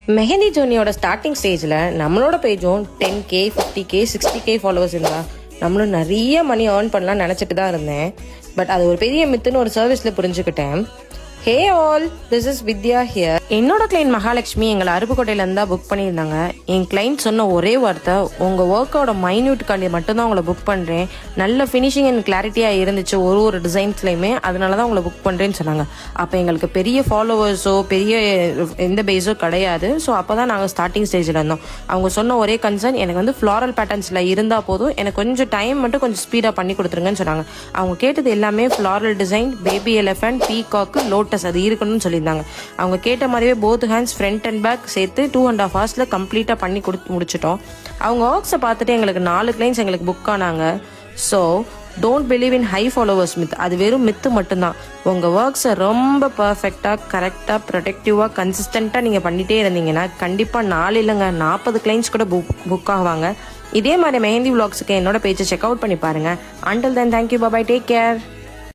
Mehndi ஜோனியோட starting ஸ்டேஜில் நம்மளோட பேஜும் 10K 50K 60K followers இருந்தால் நம்மளும் நிறைய மணி ஏர்ன் பண்ணலாம்னு நினச்சிட்டு தான் இருந்தேன். பட் அது ஒரு பெரிய மித்துன்னு ஒரு சர்வீஸில் புரிஞ்சுக்கிட்டேன். Hey all, this is Vidya here. என்னோட கிளைண்ட் மகாலட்சுமி எங்களை அருப்புக்கோட்டையிலேருந்து தான் புக் பண்ணியிருந்தாங்க. என் கிளைண்ட் சொன்ன ஒரே வார்த்தை, உங்கள் ஒர்க்கோட மைன்யூட்காண்டி மட்டும்தான் உங்களை புக் பண்ணுறேன், நல்ல ஃபினிஷிங் அண்ட் கிளாரிட்டியாக இருந்துச்சு ஒரு டிசைன்ஸ்லையுமே, அதனால தான் உங்களை புக் பண்ணுறேன்னு சொன்னாங்க. அப்போ எங்களுக்கு பெரிய ஃபாலோவர்ஸோ பெரிய எந்த பேஸோ கிடையாது. ஸோ அப்போ தான் நாங்கள் ஸ்டார்டிங் ஸ்டேஜில் இருந்தோம். அவங்க சொன்ன ஒரே கன்சர்ன், எனக்கு வந்து ஃப்ளாரல் பேட்டர்ன்ஸில் இருந்தால் போதும், எனக்கு கொஞ்சம் டைம் மட்டும் கொஞ்சம் ஸ்பீடாக பண்ணி கொடுத்துருங்கன்னு சொன்னாங்க. அவங்க கேட்டது எல்லாமே floral design, baby elephant, peacock, lotus அது இருக்கணும்னு சொல்லியிருந்தாங்க. அவங்க கேட்ட மாதிரியே both hands front and back சேர்த்து 2.5 hours கம்ப்ளீட்டாக பண்ணி முடிச்சிட்டோம். அவங்க ஒர்க்ஸை பார்த்துட்டு எங்களுக்கு 4 கிளைண்ட்ஸ் எங்களுக்கு புக் ஆனாங்க. So don't believe in high followers myth. அது வெறும் மித்து மட்டும்தான். உங்கள் ஒர்க்ஸை ரொம்ப பர்ஃபெக்டாக, கரெக்டாக, ப்ரொடக்டிவாக, கன்சிஸ்டண்ட்டாக நீங்கள் பண்ணிகிட்டே இருந்தீங்கன்னா கண்டிப்பாக 4 இல்லைங்க 40 கிளைண்ட்ஸ் கூட புக் ஆகுவாங்க. இதே மாதிரி மெஹந்தி விளாக்ஸுக்கு என்னோட பேஜை செக் அவுட் பண்ணி பாருங்கள். அண்டில் தென், தேங்க்யூ, பாய், டேக் கேர்.